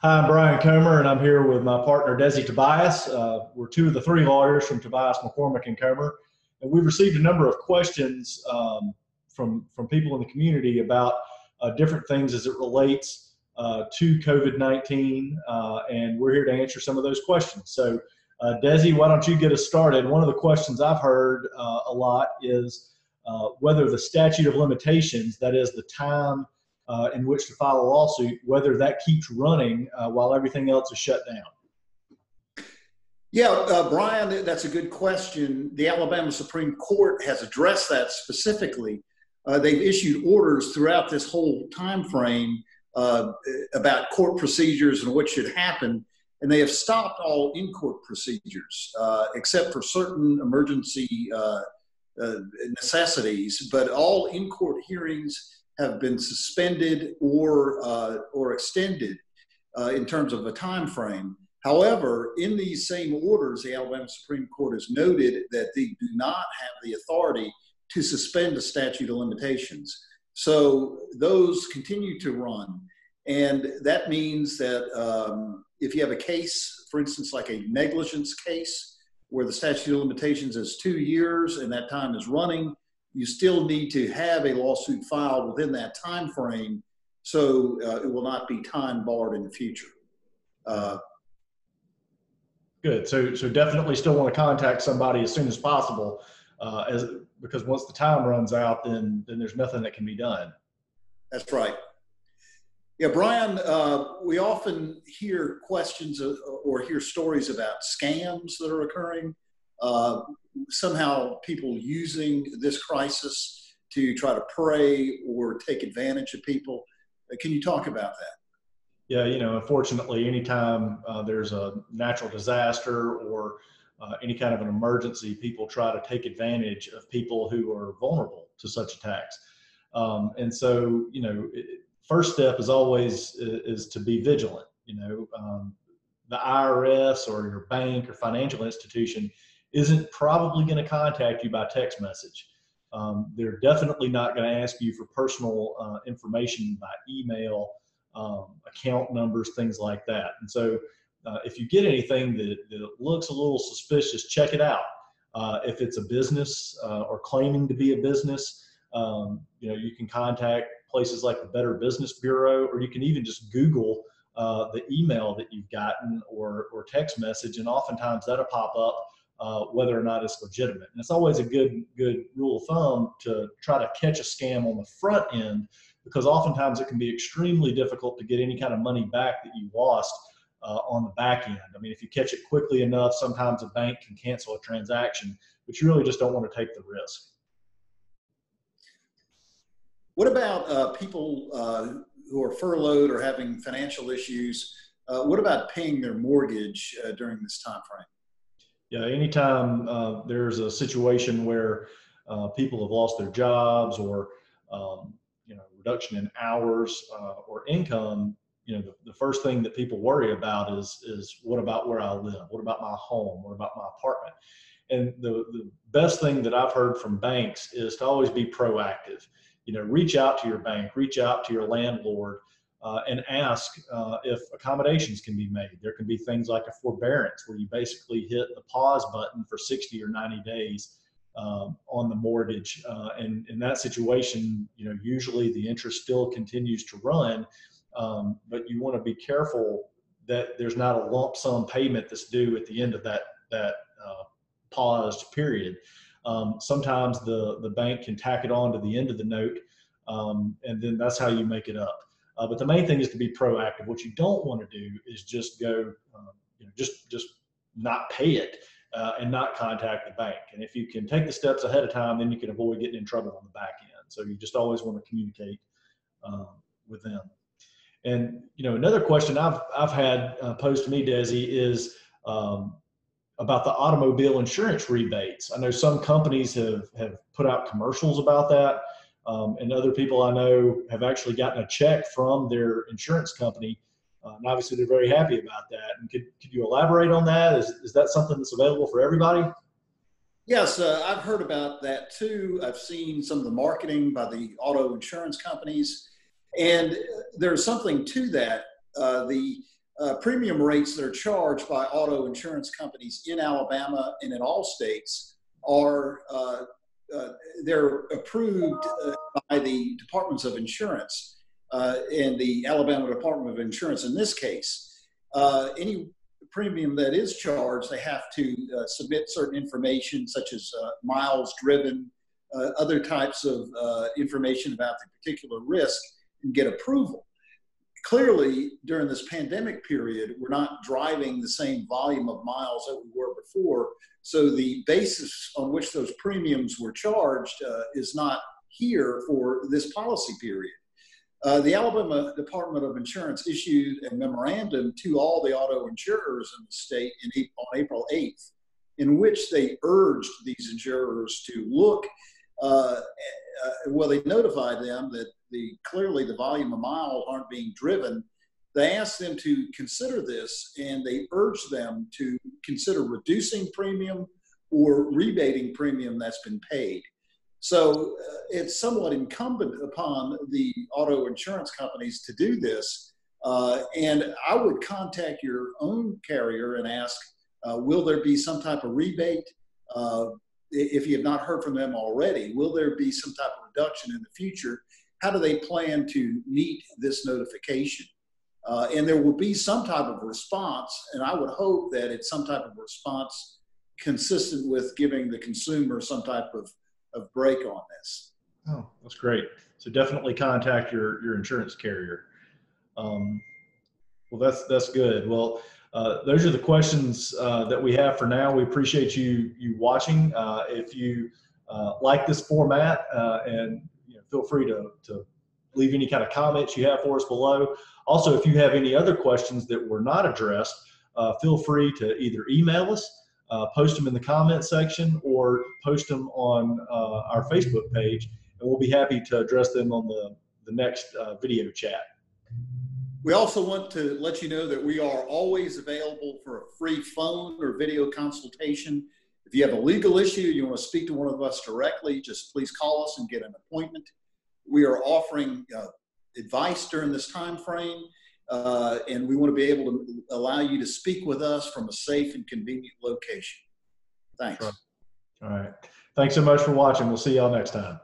Hi, I'm Brian Comer, and I'm here with my partner, Desi Tobias. We're two of the three lawyers from Tobias, McCormick and Comer, and we've received a number of questions from people in the community about different things as it relates to COVID-19, and we're here to answer some of those questions. So, Desi, why don't you get us started? One of the questions I've heard a lot is whether the statute of limitations, that is the time in which to file a lawsuit, whether that keeps running while everything else is shut down. Yeah, Brian, that's a good question. The Alabama Supreme Court has addressed that specifically. They've issued orders throughout this whole time frame about court procedures and what should happen, and they have stopped all in-court procedures except for certain emergency necessities, but all in-court hearings have been suspended or extended in terms of a time frame. However, in these same orders, the Alabama Supreme Court has noted that they do not have the authority to suspend a statute of limitations. So those continue to run. And that means that if you have a case, for instance, like a negligence case, where the statute of limitations is 2 years and that time is running, you still need to have a lawsuit filed within that time frame, so it will not be time barred in the future. Good. So definitely still want to contact somebody as soon as possible, because once the time runs out, then there's nothing that can be done. That's right. Yeah, Brian, we often hear questions or hear stories about scams that are occurring. Somehow people using this crisis to try to prey or take advantage of people. Can you talk about that? Yeah, unfortunately, anytime there's a natural disaster or any kind of an emergency, people try to take advantage of people who are vulnerable to such attacks. And so, first step is always is to be vigilant. The IRS or your bank or financial institution isn't probably going to contact you by text message. They're definitely not going to ask you for personal information by email, account numbers, things like that. And so if you get anything that looks a little suspicious, check it out. If it's a business or claiming to be a business, you can contact places like the Better Business Bureau, or you can even just Google the email that you've gotten or text message, and oftentimes that'll pop up whether or not it's legitimate. And it's always a good rule of thumb to try to catch a scam on the front end, because oftentimes it can be extremely difficult to get any kind of money back that you lost on the back end. I mean, if you catch it quickly enough, sometimes a bank can cancel a transaction, but you really just don't want to take the risk. What about people who are furloughed or having financial issues? What about paying their mortgage during this time frame? Yeah, anytime there's a situation where people have lost their jobs or reduction in hours or income, the first thing that people worry about is what about where I live? What about my home? What about my apartment? And the best thing that I've heard from banks is to always be proactive. Reach out to your bank, reach out to your landlord, and ask if accommodations can be made. There can be things like a forbearance where you basically hit the pause button for 60 or 90 days on the mortgage. And in that situation, usually the interest still continues to run, but you want to be careful that there's not a lump sum payment that's due at the end of that paused period. Sometimes the bank can tack it on to the end of the note, and then that's how you make it up. But the main thing is to be proactive. What you don't want to do is just go, just not pay it and not contact the bank. And if you can take the steps ahead of time, then you can avoid getting in trouble on the back end. So you just always want to communicate with them. And another question I've had posed to me, Desi, is about the automobile insurance rebates. I know some companies have put out commercials about that. And other people I know have actually gotten a check from their insurance company. And obviously they're very happy about that. And could you elaborate on that? Is that something that's available for everybody? Yes, I've heard about that too. I've seen some of the marketing by the auto insurance companies, and there's something to that. The premium rates that are charged by auto insurance companies in Alabama and in all states are they're approved by the departments of insurance and the Alabama Department of Insurance. In this case, any premium that is charged, they have to submit certain information such as miles driven, other types of information about the particular risk, and get approval. Clearly, during this pandemic period, we're not driving the same volume of miles that we were before. So the basis on which those premiums were charged is not here for this policy period. The Alabama Department of Insurance issued a memorandum to all the auto insurers in the state on April 8th, in which they urged these insurers to look, well, they notified them that clearly the volume of miles aren't being driven. They asked them to consider this, and they urged them to consider reducing premium or rebating premium that's been paid. So it's somewhat incumbent upon the auto insurance companies to do this. And I would contact your own carrier and ask, will there be some type of rebate? If you have not heard from them already, will there be some type of reduction in the future? How do they plan to meet this notification? And there will be some type of response, and I would hope that it's some type of response consistent with giving the consumer some type of break on this. Oh, that's great. So definitely contact your insurance carrier. Well, that's good. Well, those are the questions that we have for now. We appreciate you watching. If you like this format, and feel free to leave any kind of comments you have for us below. Also, if you have any other questions that were not addressed, feel free to either email us, post them in the comment section, or post them on our Facebook page, and we'll be happy to address them on the next video chat. We also want to let you know that we are always available for a free phone or video consultation. If you have a legal issue, you want to speak to one of us directly, just please call us and get an appointment. We are offering advice during this time frame, and we want to be able to allow you to speak with us from a safe and convenient location. Thanks. All right. Thanks so much for watching. We'll see y'all next time.